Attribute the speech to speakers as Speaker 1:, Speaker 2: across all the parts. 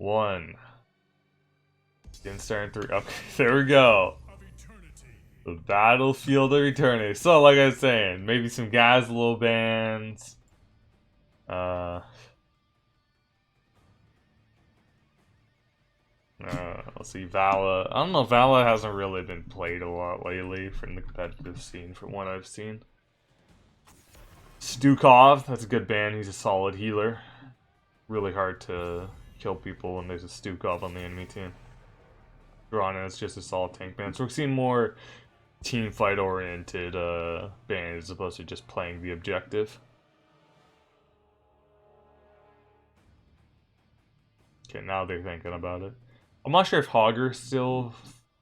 Speaker 1: 1. Didn't start in 3. Okay, there we go. The Battlefield of Eternity. So, like I was saying, maybe some Gazlo bands. Let's see, Vala. I don't know, Vala hasn't really been played a lot lately from the competitive scene, from what I've seen. Stukov, that's a good band. He's a solid healer. Really hard to kill people when there's a Stukov on the enemy team. Drana is just a solid tank band. So we're seeing more team fight oriented bands as opposed to just playing the objective. Okay, now they're thinking about it. I'm not sure if Hogger's still,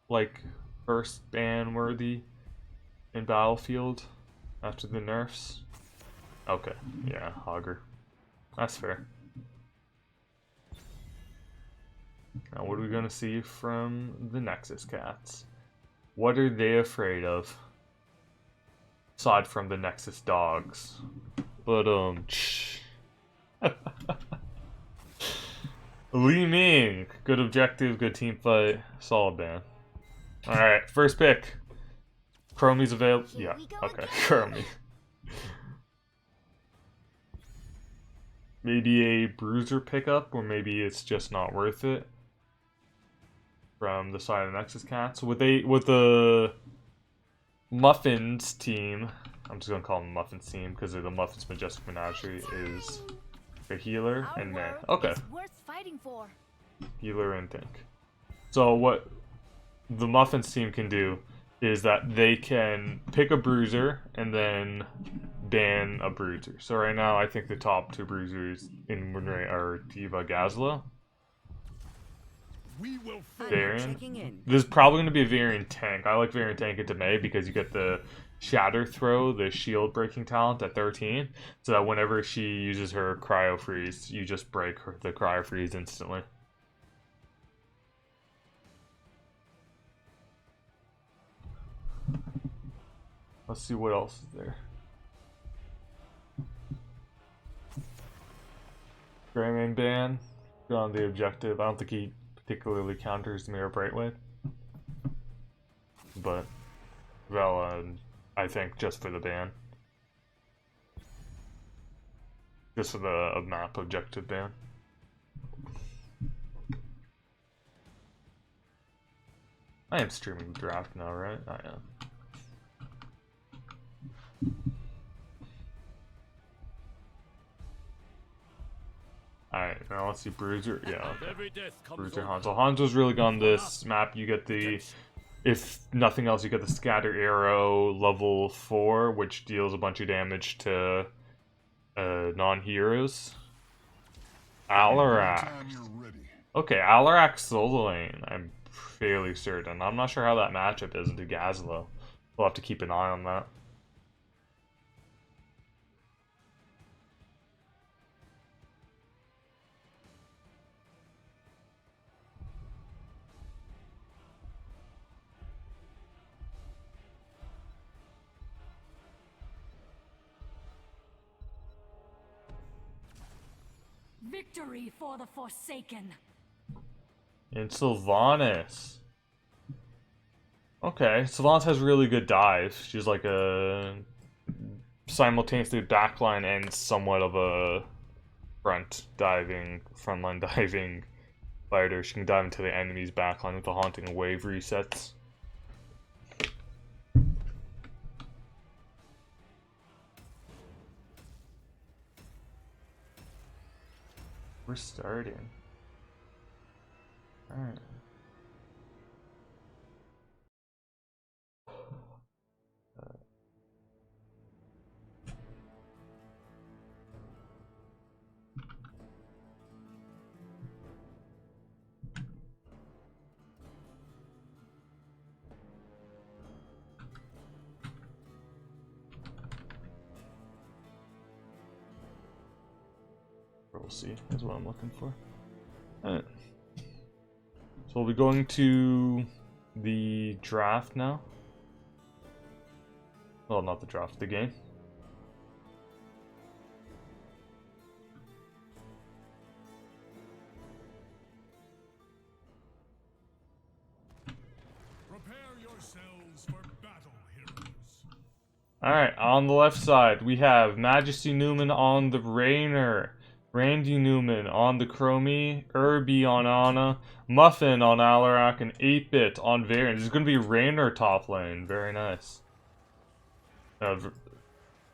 Speaker 1: like, first ban worthy in Battlefield after the nerfs. Okay, yeah, Hogger. That's fair. Now, what are we gonna see from the Nexus cats? What are they afraid of? Aside from the Nexus dogs. But, Li Ming, good objective, good team fight, solid ban. Alright, first pick. Chromie's available. Yeah, okay, Chromie. Maybe a bruiser pickup, or maybe it's just not worth it. From the side of the Nexus Cats. With the Muffins team, I'm just gonna call them Muffins team because the Muffins Majestic Menagerie is a healer and man. Okay. Healer and tank. So what the Muffins team can do is that they can pick a bruiser and then ban a bruiser. So right now I think the top 2 bruisers in Menagerie are Diva Gazla. Varian. This is probably going to be a Varian tank. I like Varian tank into May because you get the Shatter Throw, the shield breaking talent at 13, so that whenever she uses her Cryo Freeze, you just break the Cryo Freeze instantly. Let's see what else is there. Greymane ban. Go on the objective. I don't think he particularly counters Mirror Brightwave. But Vela, I think, just for the ban. Just for the map objective ban. I am streaming the draft now, right? I am. Alright, now let's see Bruiser. Yeah, okay. Bruiser Hanzo. Hanzo's really gone this map. You get the, if nothing else, you get the Scatter Arrow level 4, which deals a bunch of damage to non-heroes. Alarak. Okay, Alarak solo lane, I'm fairly certain. I'm not sure how that matchup is into Gazlo. We'll have to keep an eye on that.
Speaker 2: Victory for the Forsaken.
Speaker 1: And Sylvanas. Okay, Sylvanas has really good dive. She's like a simultaneously backline and somewhat of a frontline diving fighter. She can dive into the enemy's backline with the haunting wave resets. We're starting. Alright. We'll see, is what I'm looking for. Alright. So we'll be going to the draft now. Well, not the draft, the game. Alright, on the left side, we have Majesty Newman on the Rainer, Randy Newman on the Chromie, Irby on Ana, Muffin on Alarak, and 8-Bit on Varian. This is going to be Rainer top lane. Very nice.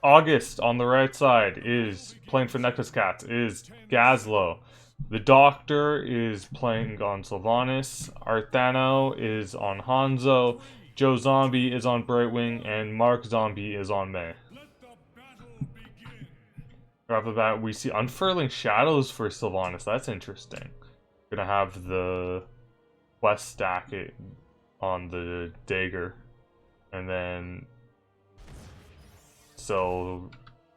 Speaker 1: August on the right side is playing for Nexus Cats, is Gazlo. The Doctor is playing on Sylvanas, Arthano is on Hanzo, Joe Zombie is on Brightwing, and Mark Zombie is on Mei. Right off the bat, we see Unfurling Shadows for Sylvanas. That's interesting. Gonna have the quest stack it on the dagger, and then so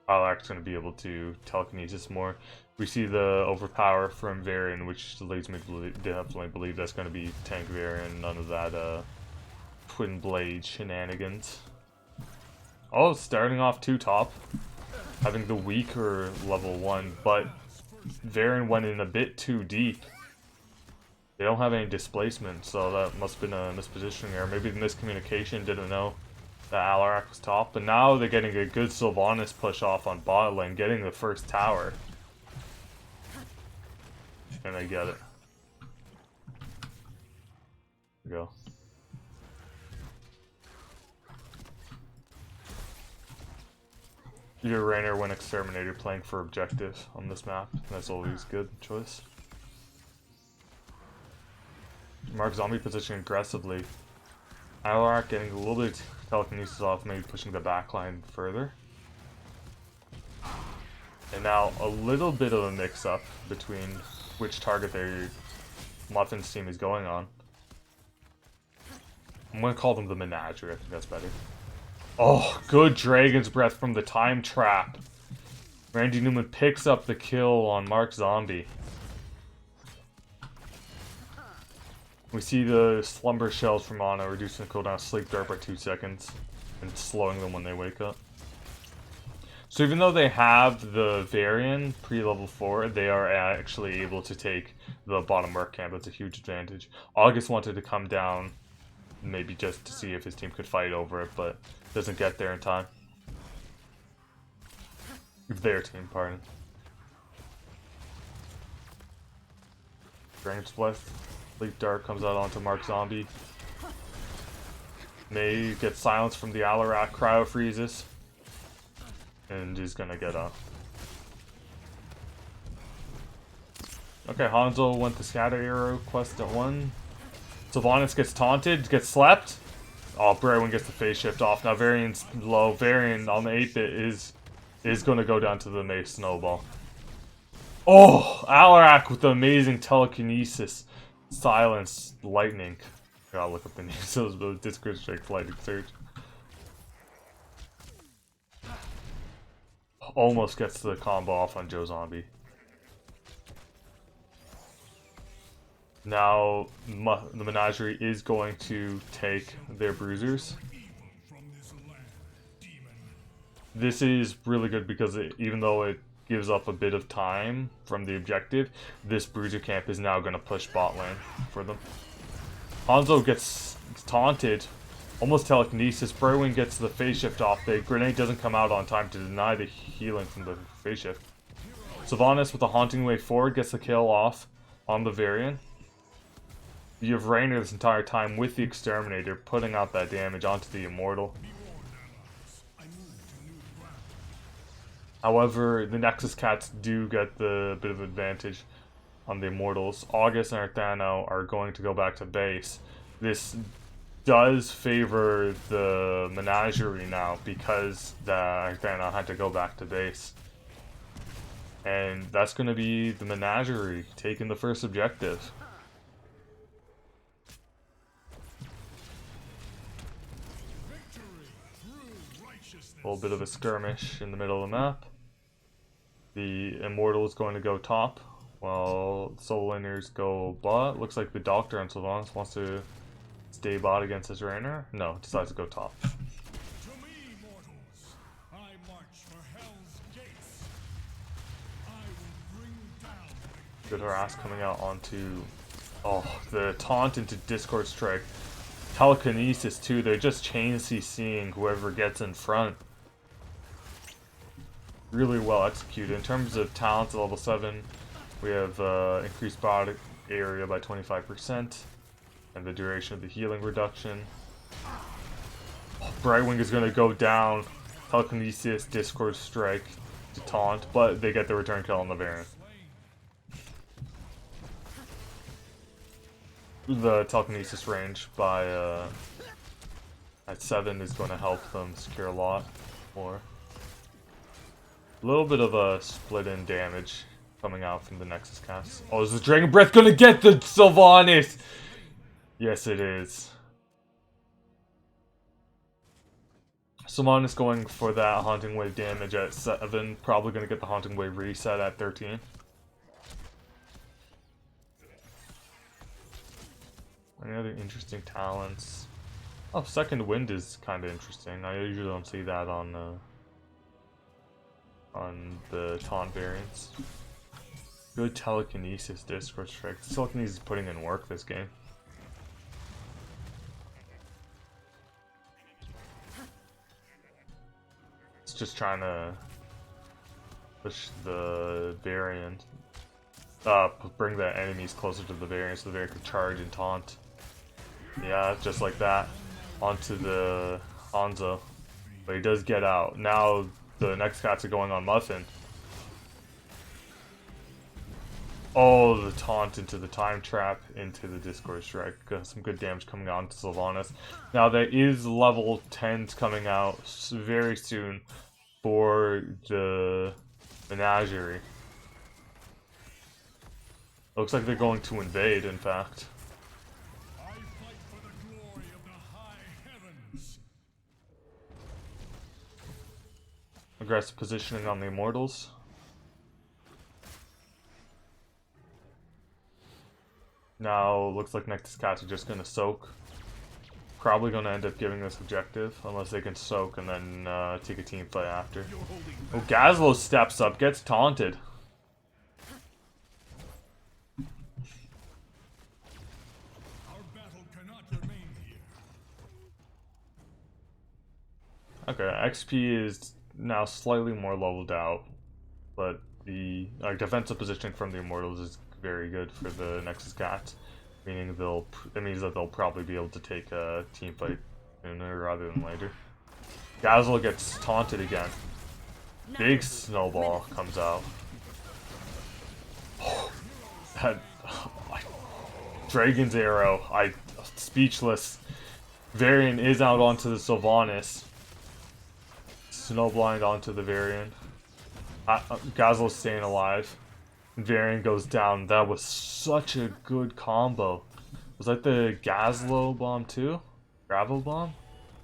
Speaker 1: Alak's gonna be able to telekinesis more. We see the overpower from Varian, which leads me to definitely believe that's gonna be tank Varian. None of that twin blade shenanigans. Oh, starting off 2 top, having the weaker level 1, but Varian went in a bit too deep. They don't have any displacement, so that must have been a mispositioning error. Maybe the miscommunication, didn't know that Alarak was top, but now they're getting a good Sylvanas push off on bot lane, getting the first tower. And they get it. There we go. Your Rainer when Exterminator playing for objective on this map. That's always a good choice. Mark Zombie positioning aggressively. Alarak getting a little bit of telekinesis off, maybe pushing the backline further. And now a little bit of a mix-up between which target their Muffin's team is going on. I'm gonna call them the Menagerie, I think that's better. Oh, good Dragon's Breath from the time trap. Randy Newman picks up the kill on Mark Zombie. We see the Slumber Shells from Ana reducing the cooldown of Sleep Dart by 2 seconds and slowing them when they wake up. So even though they have the Varian pre-level 4, they are actually able to take the bottom work camp. That's a huge advantage. August wanted to come down, maybe just to see if his team could fight over it, but doesn't get there in time. Their team, pardon. Dragon's Breath, Sleep Dart comes out onto Mark Zombie. Mei gets silenced from the Alarak, cryo freezes. And he's gonna get up. Okay, Hanzo went to Scatter Arrow quest at 1. Sylvanas gets taunted, gets slept. Oh, Brewin gets the phase shift off. Now Varian's low. Varian on the 8-bit is gonna go down to the Mei Snowball. Oh, Alarak with the amazing telekinesis, silence, lightning. I gotta look up the names of those Discord Strike Lightning Surge. Almost gets the combo off on Joe Zombie. Now, the Menagerie is going to take their bruisers. This is really good because even though it gives up a bit of time from the objective, this bruiser camp is now going to push bot lane for them. Hanzo gets taunted. Almost telekinesis. Brewing gets the phase shift off. The grenade doesn't come out on time to deny the healing from the phase shift. Sylvanas with the Haunting Wave forward gets the kill off on the Varian. You have Rainer this entire time with the Exterminator putting out that damage onto the Immortal. However, the Nexus Cats do get the bit of advantage on the Immortals. August and Arthano are going to go back to base. This does favor the Menagerie now because the Arthano had to go back to base. And that's going to be the Menagerie taking the first objective. A little bit of a skirmish in the middle of the map. The Immortal is going to go top while solo laners go bot. Looks like the Doctor on Sylvanas wants to stay bot against his Rainer. No, decides to go top. Good harass coming out onto... Oh, the taunt into Discord Strike. Telekinesis too, they're just chain CCing whoever gets in front. Really well executed. In terms of talents at level 7, we have increased body area by 25% and the duration of the healing reduction. Brightwing is going to go down. Telekinesis, Discord Strike to taunt, but they get the return kill on the variant. The telekinesis range by at 7 is going to help them secure a lot more. A little bit of a split in damage coming out from the Nexus cast. Oh, is the Dragon Breath going to get the Sylvanas? Yes, it is. Sylvanas going for that Haunting Wave damage at 7. Probably going to get the Haunting Wave reset at 13. Any other interesting talents? Oh, Second Wind is kind of interesting. I usually don't see that on the taunt variants. Good Telekinesis, Discord Strike. Telekinesis is putting in work this game. It's just trying to push the variant up, bring the enemies closer to the variant so the variant can charge and taunt. Yeah, just like that. Onto the Hanzo. But he does get out. Now the next cats are going on Muffin. Oh, the taunt into the time trap, into the Discord Strike. Got some good damage coming out into Sylvanas. Now there is level 10s coming out very soon for the Menagerie. Looks like they're going to invade, in fact. Aggressive positioning on the Immortals. Now, looks like Nexus Cats are just going to soak. Probably going to end up giving this objective, unless they can soak and then take a team fight after. Oh, Gazlo steps up, gets taunted. Okay, XP is now slightly more leveled out, but the defensive positioning from the Immortals is very good for the Nexus Cats, meaning it means that they'll probably be able to take a team fight sooner rather than later. Gazlo gets taunted again. Big snowball comes out. Dragon's Arrow. Speechless. Varian is out onto the Sylvanas. Snowblind onto the Varian. Gazlo's staying alive. Varian goes down. That was such a good combo. Was that the Gazlo bomb too? Gravel bomb?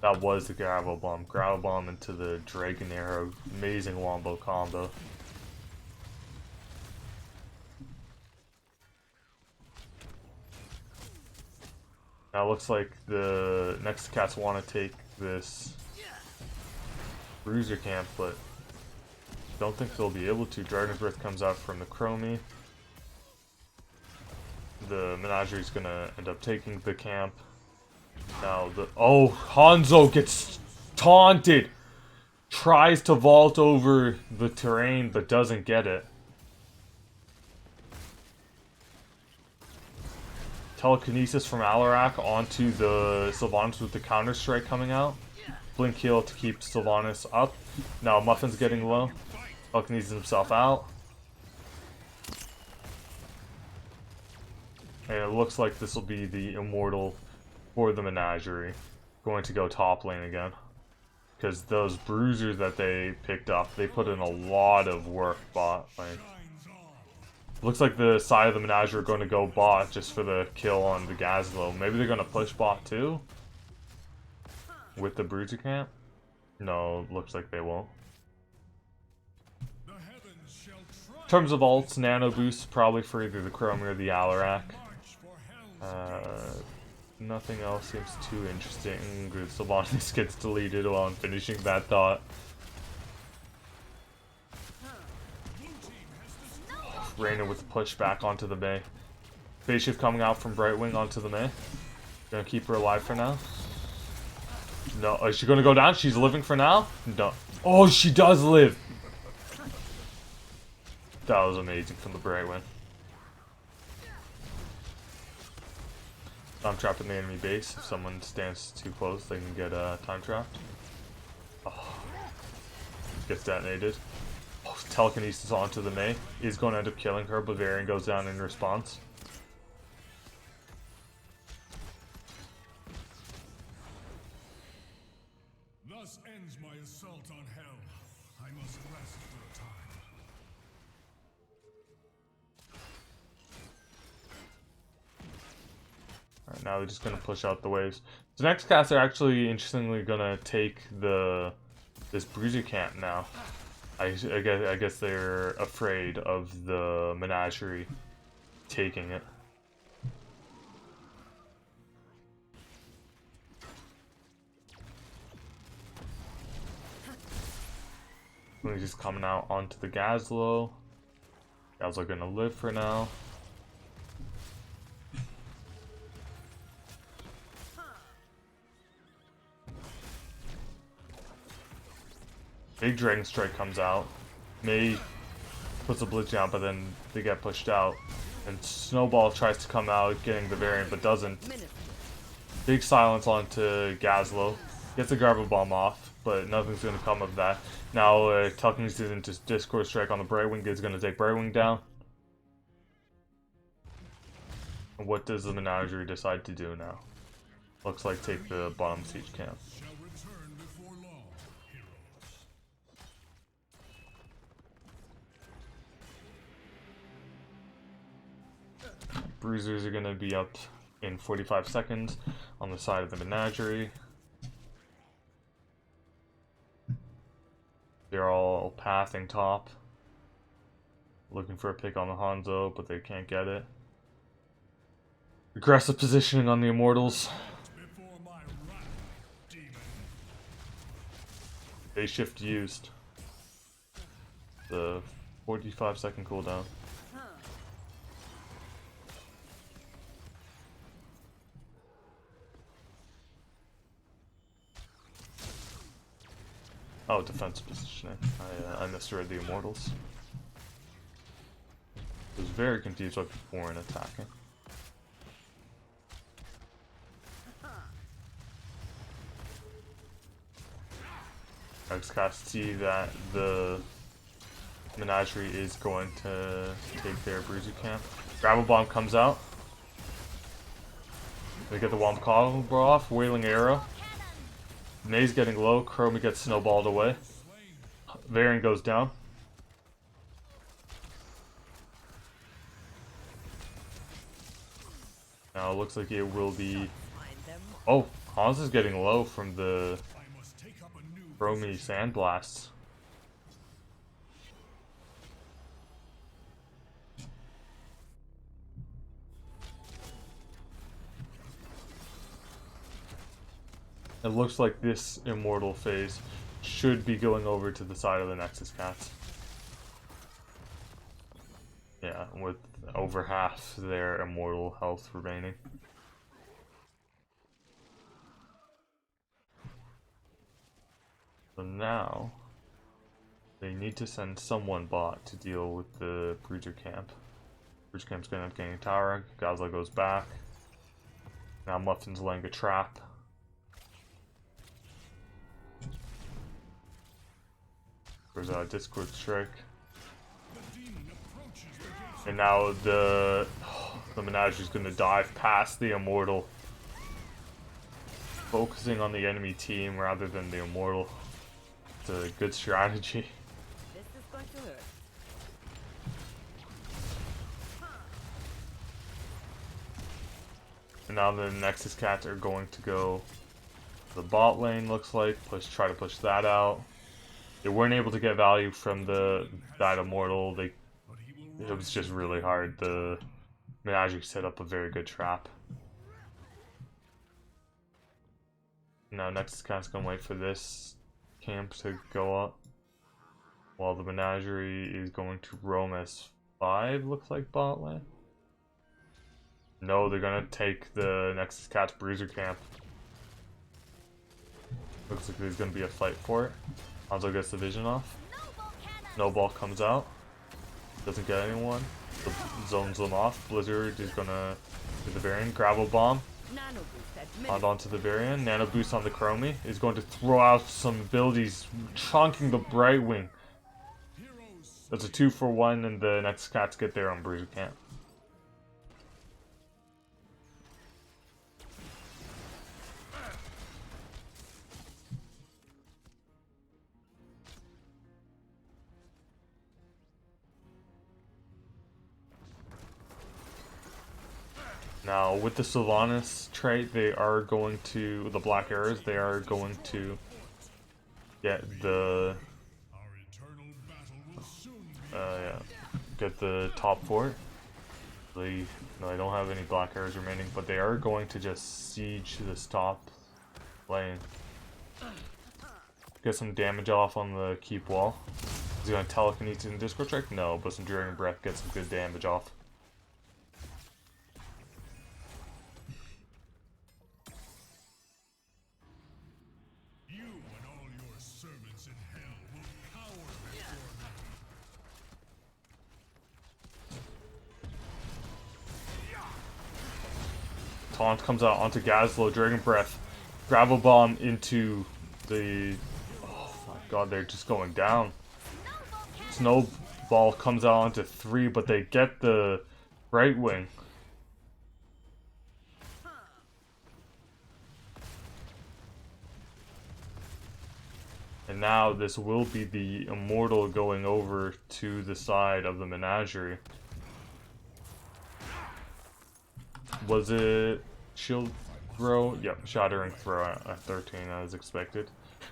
Speaker 1: That was the Gravel bomb. Gravel bomb into the Dragon Arrow. Amazing wombo combo. Now it looks like the next cats want to take this Bruiser camp, but don't think they'll be able to. Dragon's Breath comes out from the Chromie. The Menagerie is gonna end up taking the camp. Now Hanzo gets taunted. Tries to vault over the terrain but doesn't get it. Telekinesis from Alarak onto the Sylvanas with the counter strike coming out. Blink heal to keep Sylvanas up. Now Muffin's getting low. Telekinesis himself out. And it looks like this will be the Immortal for the Menagerie. Going to go top lane again. Because those bruisers that they picked up, they put in a lot of work bot lane. Looks like the side of the Menagerie are going to go bot just for the kill on the Gazlo. Maybe they're going to push bot too? With the Bruiser camp? No, looks like they won't. In terms of ults, nano boosts probably for either the Chromie or the Alarak. Nothing else seems too interesting. Sylvanas gets deleted while I'm finishing that thought. Reyna with pushback onto the Mei. Phase shift coming out from Brightwing onto the Mei. Gonna keep her alive for now. No, is she gonna go down? She's living for now? No. Oh, she does live! That was amazing from the Brightwing. Time trap in the enemy base. If someone stands too close, they can get time trapped. Oh. Gets detonated. Oh, telekinesis onto the May. Is going to end up killing her, but Varian goes down in response.
Speaker 3: Thus ends my assault on hell. I must rest for a time.
Speaker 1: Alright, now they're just gonna push out the waves. The next cast are actually, interestingly, gonna take this Bruiser camp now. I guess they're afraid of the Menagerie taking it. He's just coming out onto the Gazlo. Gazlo gonna live for now. Big Dragon Strike comes out. May puts a blitz down, but then they get pushed out. And Snowball tries to come out, getting the variant, but doesn't. Big silence onto Gazlo. Gets the Garble Bomb off, but nothing's going to come of that. Now, telekinesis into Discord Strike on the Brightwing is going to take Brightwing down. And what does the Menagerie decide to do now? Looks like take the bottom siege camp.
Speaker 3: Shall return before long, heroes.
Speaker 1: Bruisers are going to be up in 45 seconds on the side of the Menagerie. They're all pathing top. Looking for a pick on the Hanzo, but they can't get it. Aggressive positioning on the Immortals.
Speaker 3: Before my wrath, demon.
Speaker 1: Phase shift used. The 45-second cooldown. Oh, defense positioning. I misread the Immortals. I was very confused what people weren't attacking. I just got to see that the Menagerie is going to take their Bruiser camp. Gravel Bomb comes out. They get the Womp Combo off. Wailing Arrow. May's getting low. Chromie gets snowballed away. Varian goes down. Now it looks like it will be... Oh, Hans is getting low from the Chromie Sandblasts. It looks like this Immortal phase should be going over to the side of the Nexus cats. Yeah, with over half their Immortal health remaining. So now, they need to send someone bot to deal with the Bruiser camp. Bruiser camp's gonna end up getting a tower. Gazla goes back. Now Muffin's laying a trap. There's a Discord Strike. And now the Menagerie's gonna dive past the Immortal. Focusing on the enemy team rather than the Immortal. It's a good strategy.
Speaker 4: This is going to hurt.
Speaker 1: And now the Nexus cats are going to go to the bot lane, looks like. Try to push that out. They weren't able to get value from that Immortal. It was just really hard. The Menagerie set up a very good trap. Now Nexus Cat's gonna wait for this camp to go up, while the Menagerie is going to roam as 5, looks like, bot lane. No, they're gonna take the Nexus Cat's Bruiser camp. Looks like there's gonna be a fight for it. Hanzo gets the vision off. Snowball comes out. Doesn't get anyone. Zones them off. Blizzard is gonna do the variant. Gravel Bomb.
Speaker 4: Nano boost at
Speaker 1: On onto the variant. Nano Boost on the Chromie. Is going to throw out some abilities, chunking the Brightwing. That's a 2-for-1, and the next cats get there on Bruiser Camp. Now, with the Sylvanas trait, they are going to, the Black Arrows, they are going to get the, get the top 4. No, I don't have any Black Arrows remaining, but they are going to just siege this top lane. Get some damage off on the keep wall. Is he going to telekinesis and Discord Strike? No, but some Enduring Breath gets some good damage off. Taunt comes out onto Gazlowe, Dragon Breath, Gravel Bomb into the... Oh my god, they're just going down. Snowball comes out onto 3, but they get the Brightwing. And now this will be the Immortal going over to the side of the Menagerie. Was it shield throw? Yep, shattering throw at 13 as expected.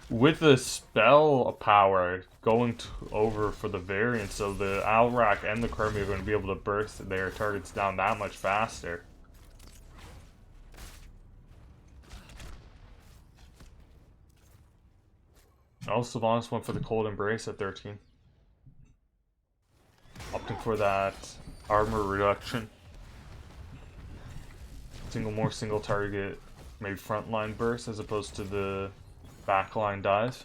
Speaker 1: With the spell power going over for the variant, so the Alrak and the Chromie are going to be able to burst their targets down that much faster. Also, Sylvanas went for the Cold Embrace at 13. Opting for that armor reduction. More single target, maybe frontline burst as opposed to the backline dive.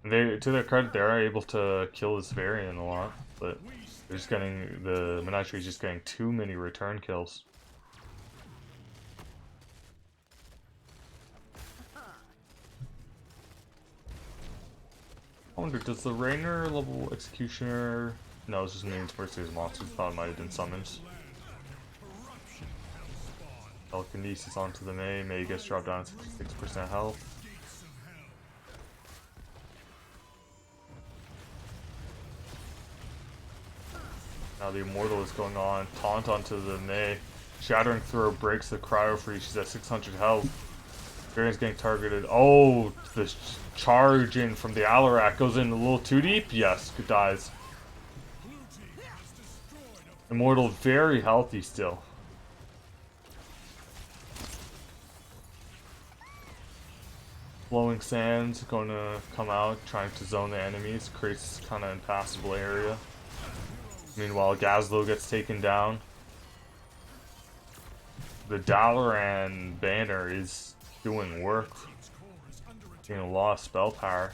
Speaker 1: They, to their credit, they are able to kill this variant a lot, but they're just getting, the Menagerie is just getting too many return kills. I wonder, does the Rainer level Executioner? No, it just means versus monsters. Thought it might have been summons. Telekinesis onto the May. May gets dropped down to 6% health. Now the Immortal is going on. Taunt onto the May. Shattering Throw breaks the Cryo Free. She's at 600 health. Variant's getting targeted. Oh, the charge in from the Alarak goes in a little too deep. Yes, it dies. Immortal very healthy still. Flowing Sands going to come out, trying to zone the enemies, creates kind of impassable area. Meanwhile, Gazlowe gets taken down. The Dalaran banner is doing work, getting a lot of spell power.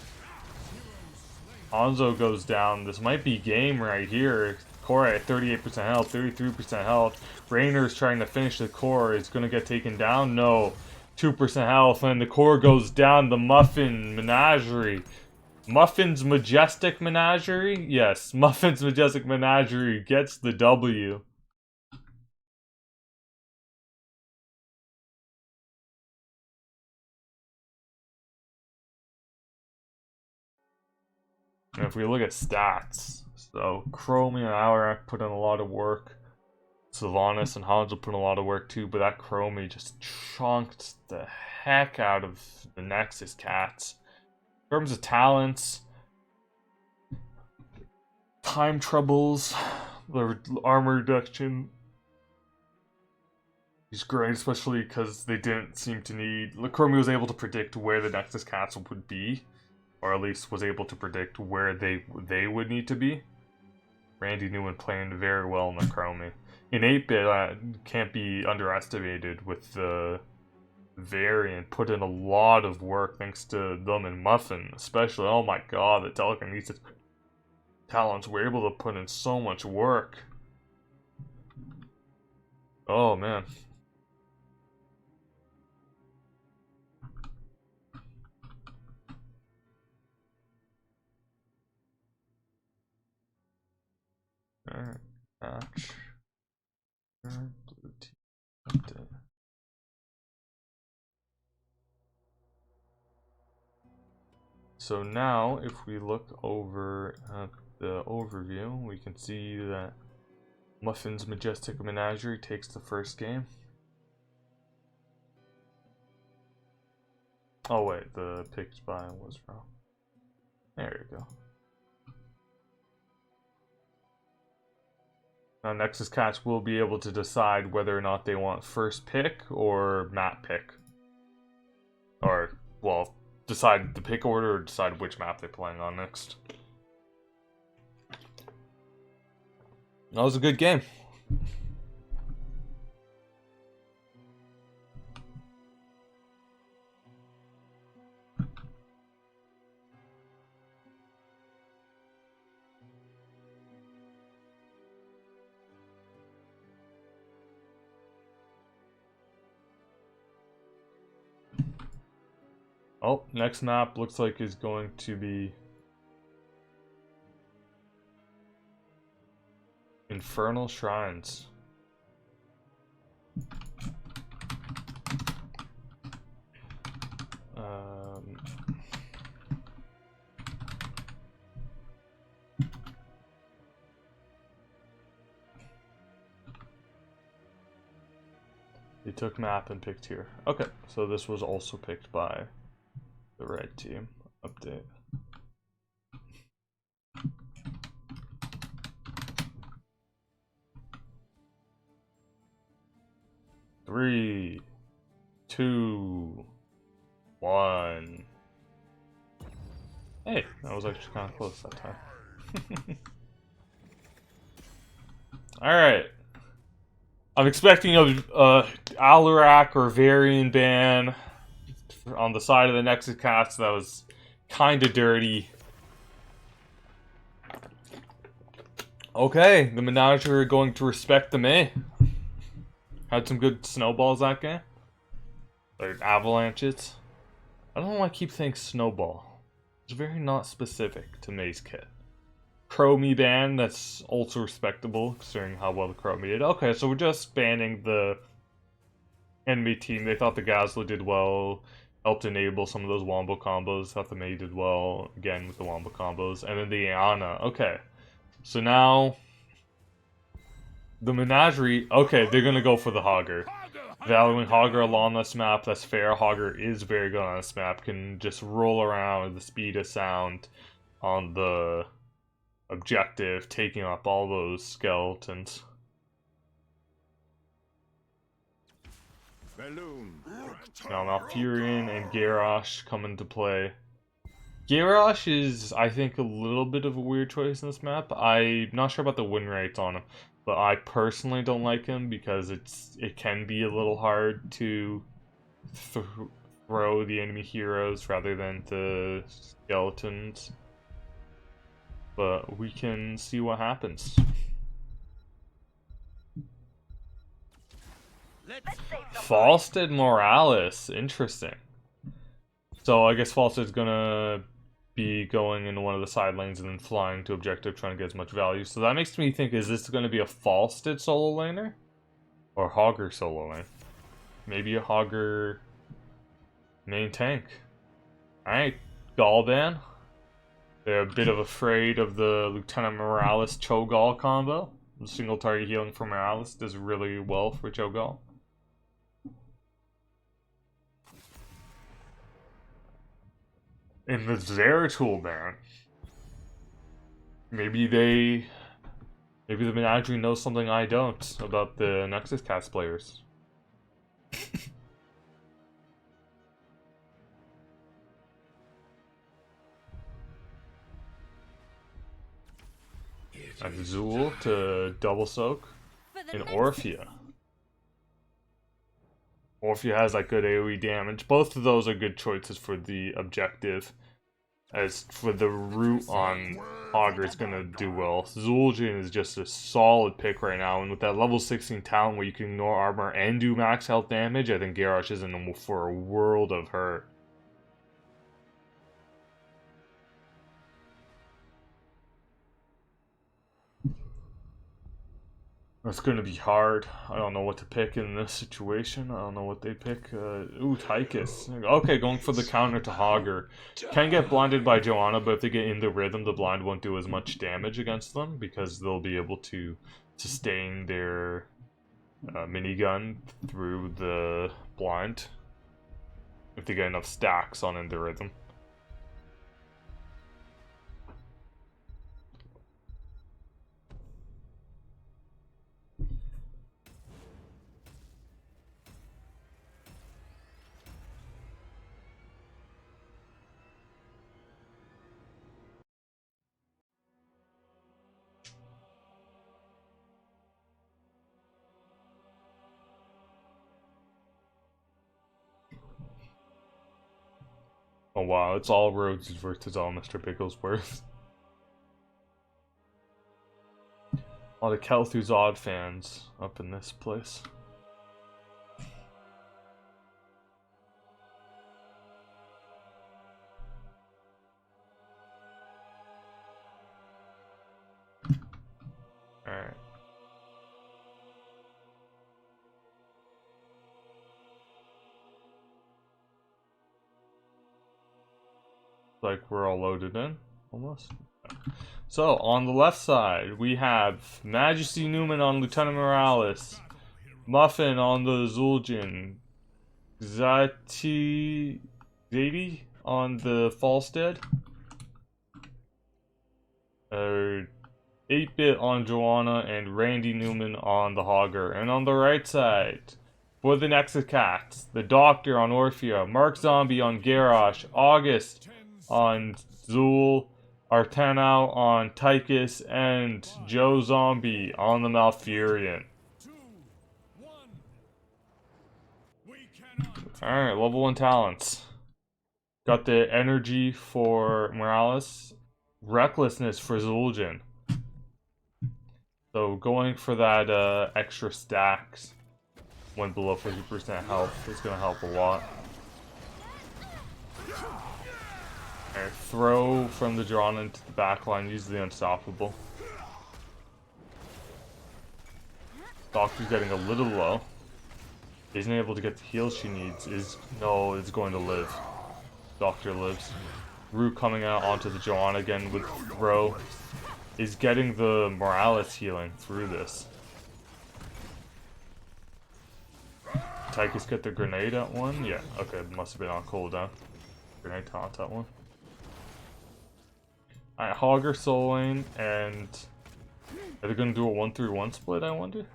Speaker 1: Hanzo goes down. This might be game right here. Core at 38% health, 33% health. Rainer's trying to finish the core. Is going to get taken down? No. 2% health, and the core goes down. The Muffin Menagerie. Muffin's Majestic Menagerie? Yes, Muffin's Majestic Menagerie gets the W. And if we look at stats, so Chromie and Alarak put in a lot of work. Sylvanas and Hanzo put in a lot of work too, but that Chromie just chunked the heck out of the Nexus cats. In terms of talents, time troubles, the armor reduction is great, especially because they didn't seem to need... Chromie was able to predict where the Nexus cats would be, or at least was able to predict where they would need to be. Randy Newman playing very well in the Chromie. in 8-bit can't be underestimated with the variant. Put in a lot of work thanks to them and Muffin, especially. Oh my god, the telekinesis talents were able to put in so much work. Oh man. Alright, match. Blue team update. So now, if we look over at the overview, we can see that Muffin's Majestic Menagerie takes the first game. Oh wait, the picked by was wrong. There you go. Now Nexus Cats will be able to decide whether or not they want first pick or map pick. Or, well, decide the pick order or decide which map they're playing on next. That was a good game. Oh, next map looks like is going to be Infernal Shrines. They took map and picked here. Okay, so this was also picked by the red team. Update. Three, 2, 1. Hey, that was actually kind of close that time. Alright. I'm expecting a Alarak or Varian ban on the side of the Nexus Cats. That was kind of dirty. Okay, the Menagerie are going to respect the May. Had some good snowballs that game. Or avalanches. I don't know why I keep saying snowball. It's very not specific to May's kit. Chromie ban, that's also respectable, considering how well the Chromie did. Okay, so we're just banning the enemy team. They thought the Gazla did well, helped enable some of those wombo combos. Thought the May did well, again, with the wombo combos. And then the Iana. Okay, so now the Menagerie, okay, they're gonna go for the Hogger. Valuing Hogger along this map, that's fair. Hogger is very good on this map, can just roll around at the speed of sound on the objective, taking up all those skeletons. Now Malfurion and Garrosh come into play. Garrosh is, I think, a little bit of a weird choice in this map. I'm not sure about the win rates on him, but I personally don't like him because it can be a little hard to throw the enemy heroes rather than the skeletons. But we can see what happens. Falstead Morales, interesting. So I guess Falstead's gonna be going into one of the side lanes and then flying to objective, trying to get as much value. So that makes me think, is this gonna be a Falstead solo laner? Or Hogger solo lane? Maybe a Hogger main tank. Alright, Galban. They're a bit of afraid of the Lieutenant Morales Cho'Gall combo. The single target healing for Morales does really well for Cho'Gall. In the Zeratul ban, maybe the Menagerie knows something I don't about the Nexus Cats players. Azul to double soak.
Speaker 2: the
Speaker 1: in
Speaker 2: Nexus.
Speaker 1: Orphea. Orphea has like good AoE damage. Both of those are good choices for the objective. As for the root on Augur, is gonna do well. Zul'jin is just a solid pick right now, and with that level 16 talent where you can ignore armor and do max health damage, I think Garrosh is in for a world of hurt. It's going to be hard. I don't know what to pick in this situation. I don't know what they pick. Ooh, Tychus. Okay, going for the counter to Augur. Can get blinded by Joanna, but if they get in the rhythm, the blind won't do as much damage against them because they'll be able to sustain their minigun through the blind if they get enough stacks on in the rhythm. Oh wow, it's all roads versus all Mr. Bigglesworth. A lot of Kel'Thuz's Odd fans up in this place. Alright. Like we're all loaded in, almost. So, on the left side, we have Majesty Newman on Lieutenant Morales, Muffin on the Zul'jin, Zadie on the Falstead, 8-Bit on Joanna, and Randy Newman on the Augur. And on the right side, for the Nexus Cats, the Doctor on Orphea, Mark Zombie on Garrosh, August on Zul, Artanau on Tychus, and Joe Zombie on the Malfurion. Alright, level 1 talents. Got the energy for Morales, recklessness for Zul'jin. So going for that extra stacks when below 50% health is going to help a lot. And throw from the drawn into the backline, usually unstoppable. Doctor's getting a little low. Isn't able to get the heals she needs. Is going to live. Doctor lives. Root coming out onto the Joanna again with throw. Is getting the Morales healing through this. Tychus get the grenade at one? Yeah, okay, must have been on cooldown. Grenade taunt at one. Alright, Augur soul lane, and are they gonna do a 1-3-1 split, I wonder?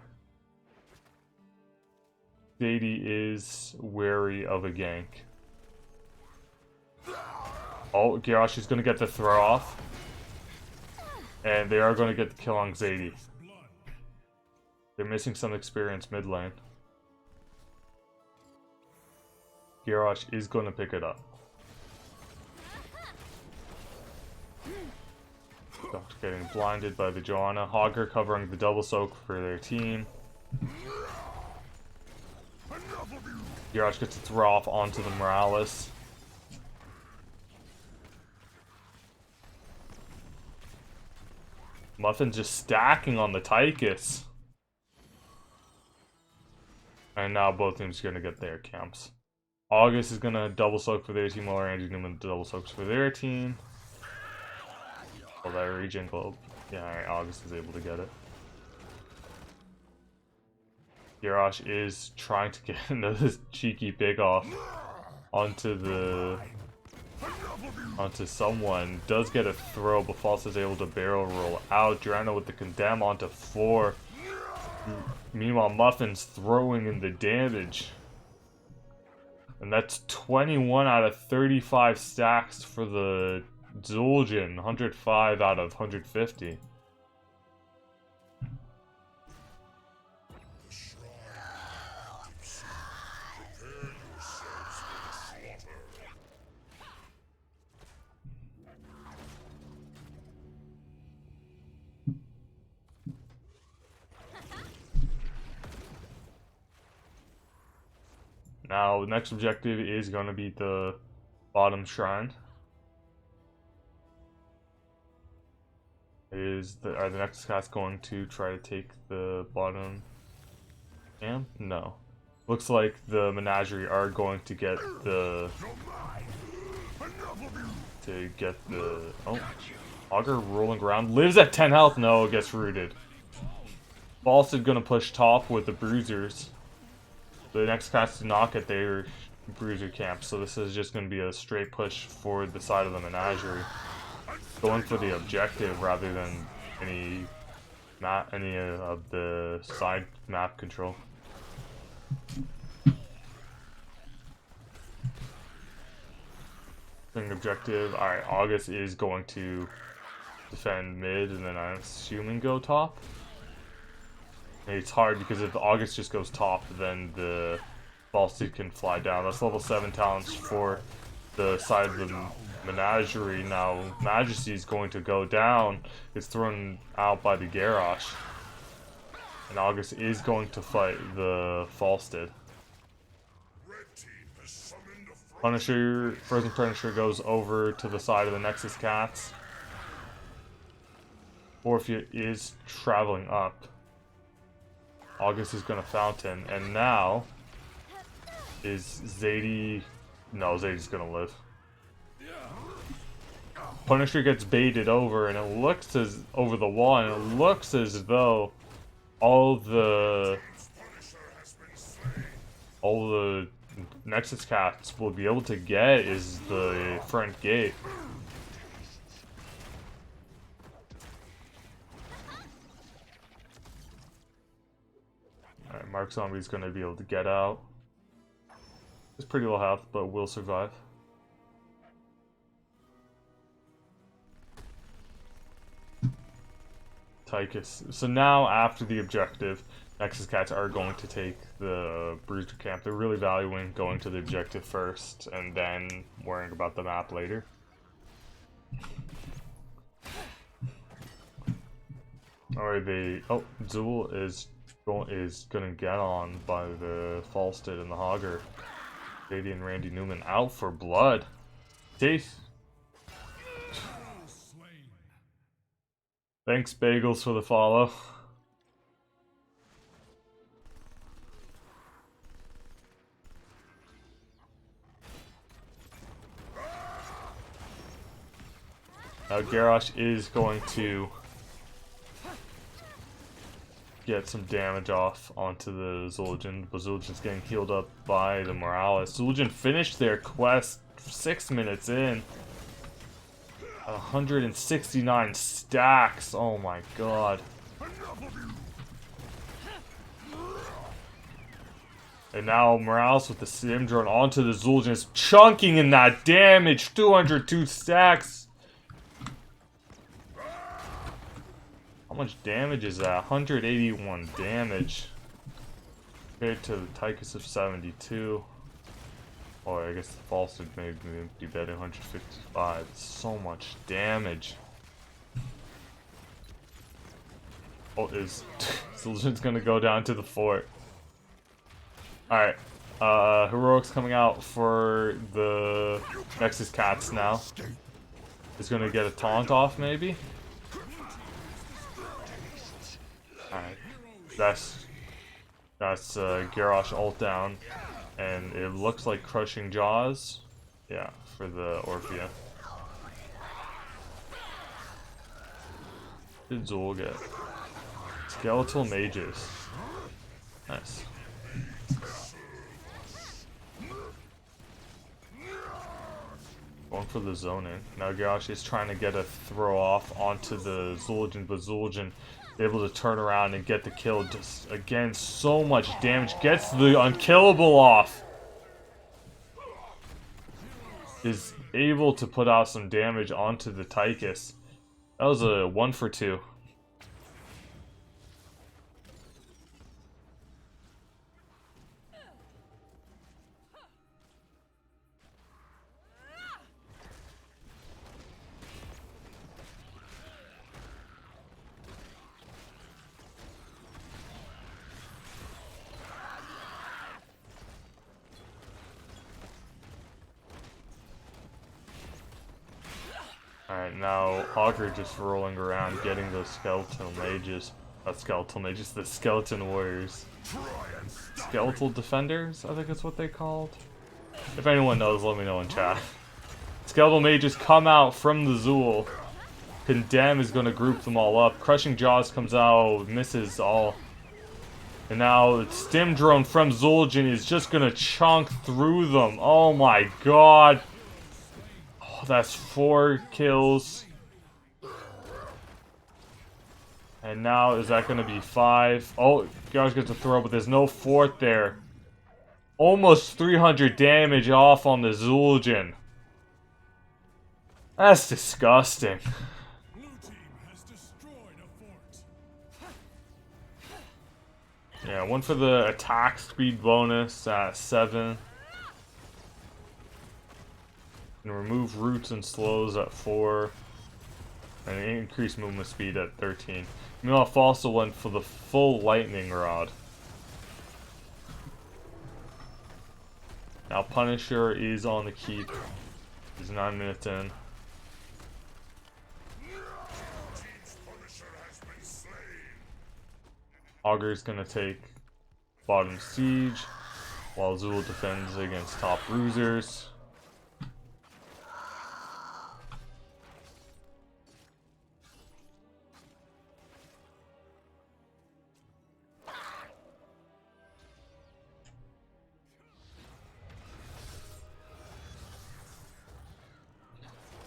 Speaker 1: Zadie is wary of a gank. Oh, Garrosh is gonna get the throw off. And they are gonna get the kill on Zadie. They're missing some experience mid lane. Garrosh is gonna pick it up. Doctor getting blinded by the Joanna. Augur covering the double soak for their team. Garrosh gets to throw off onto the Morales. Muffin's just stacking on the Tychus. And now both teams are gonna get their camps. August is gonna double soak for their team, while Randy Newman double soaks for their team. Well, that regen globe. Yeah, alright, August is able to get it. Garrosh is trying to get another cheeky pick off onto someone. Does get a throw, but False is able to barrel roll out. Drano with the condemn onto 4. Meanwhile, Muffin's throwing in the damage. And that's 21 out of 35 stacks for the Zul'jin. 105 out of 150. Now, the next objective is going to be the bottom shrine. Are the Nexus cats going to try to take the bottom camp? No. Looks like the Menagerie are going to get the... Oh. Augur rolling around. Lives at 10 health. No, gets rooted. Falstad gonna push top with the Bruisers. The next cast to knock at their Bruiser camp, so this is just gonna be a straight push for the side of the Menagerie. Going for the objective rather than any of the side map control. Objective. Alright, August is going to defend mid and then I'm assuming go top. And it's hard because if August just goes top, then the Falstad can fly down. That's level 7 talents for the side of the Menagerie. Now Majesty is going to go down. It's thrown out by the Garrosh. And August is going to fight the Falstad. Punisher, Frozen Punisher goes over to the side of the Nexus cats. Orphea is traveling up. August is gonna fountain, and now is Zadie. No, Zadie's gonna live. Punisher gets baited over, and it looks as over the wall, and it looks as though all the Nexus cats will be able to get is the front gate. Alright, Mark Zombie's gonna be able to get out. It's pretty low health, but will survive. Tychus. So now, after the objective, Nexus cats are going to take the Bruiser camp. They're really valuing going to the objective first, and then worrying about the map later. Alright, oh, Zool is gonna get on by the Falstad and the Hogger. Zadie and Randy Newman out for blood. Teeth. Thanks, Bagels, for the follow. Now Garrosh is going to get some damage off onto the Zul'jin, but Zul'jin's getting healed up by the Morales. Zul'jin finished their quest 6 minutes in. 169 stacks, oh my god. And now Morales with the Sim drone onto the Zul'jin is chunking in that damage. 202 stacks. How much damage is that? 181 damage. Compared to the Tychus of 72. Or I guess the Falstad may be better, 155. It's so much damage. Oh, Zul'jin's gonna go down to the fort. Alright. Heroics coming out for the Nexus cats now. Is gonna get a taunt off, maybe? Alright, that's Garrosh ult down, and it looks like Crushing Jaws, yeah, for the Orphea. What did Zool get? Skeletal Mages. Nice. Going for the zoning. Now Garrosh is trying to get a throw off onto the Zul'jin, but Zul'jin able to turn around and get the kill. Just again, so much damage. Gets the unkillable off. Is able to put out some damage onto the Tychus. That was a 1 for 2. Alright, now Augur just rolling around getting those skeletal mages. Not skeletal mages, the skeleton warriors. Skeletal defenders, I think that's what they called. If anyone knows, let me know in chat. Skeletal mages come out from the Zool. Condemn is going to group them all up. Crushing Jaws comes out, misses all. And now the Stim Drone from Zul'jin is just going to chunk through them. Oh my god. Oh, that's 4 kills. And now, is that going to be 5? Oh, Garage gets a throw, but there's no 4th there. Almost 300 damage off on the Zul'jin. That's disgusting.
Speaker 3: Blue team has destroyed a fort.
Speaker 1: Yeah, one for the attack speed bonus at 7. And remove roots and slows at 4. And increase movement speed at 13. Meanwhile, also went for the full lightning rod. Now Punisher is on the keep. He's 9 minutes in. Augur's gonna take bottom siege, while Zul defends against top bruisers.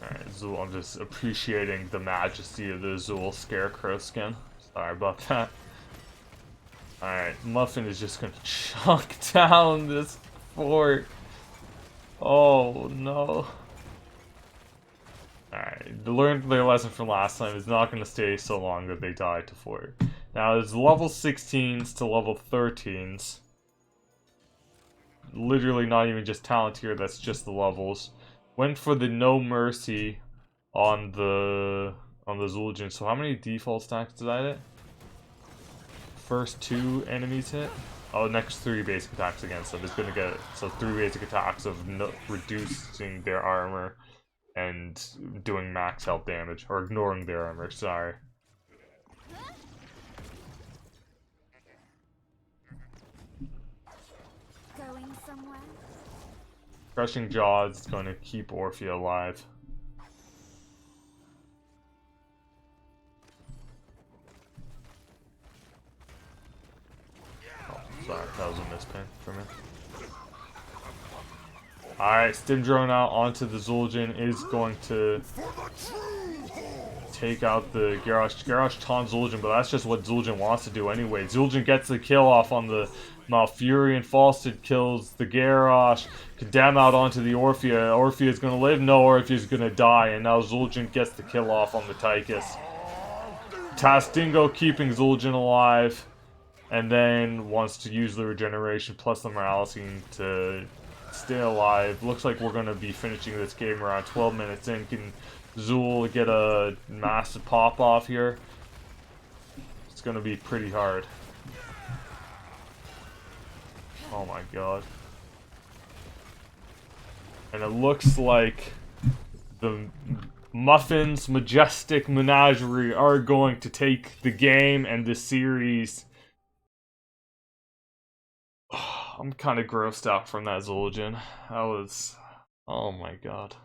Speaker 1: Alright, Zul, I'm just appreciating the majesty of the Zul Scarecrow skin. Sorry about that. Alright, Muffin is just gonna chunk down this fort. Oh no. Alright, they learned their lesson from last time. It's not gonna stay so long that they die to fort. Now there's level 16s to level 13s. Literally not even just talent here, that's just the levels. Went for the no mercy on the Zul'jin. So how many default stacks did I hit? First 2 enemies hit. Oh, next 3 basic attacks against them is gonna get, so 3 basic attacks of reducing their armor and doing max health damage, or ignoring their armor, sorry.
Speaker 2: Going somewhere?
Speaker 1: Crushing Jaws is going to keep Orphea alive. Oh, sorry, that was a mispin for me. Alright, Stim Drone out onto the Zul'jin is going to take out the Garrosh. Garrosh taunts Zul'jin, but that's just what Zul'jin wants to do anyway. Zul'jin gets the kill off on the Malfurion. Falstad kills the Garrosh. Condemn out onto the Orphea. Orphea is going to live. No, Orphea is going to die. And now Zul'jin gets the kill off on the Tychus. Tastingo keeping Zul'jin alive. And then wants to use the regeneration plus the morality to stay alive. Looks like we're going to be finishing this game around 12 minutes in. Can Zul get a massive pop-off here? It's going to be pretty hard. Oh my god. And it looks like the Muffin's Majestic Menagerie are going to take the game and the series. I'm kind of grossed out from that Zul'jin. That was... oh my god.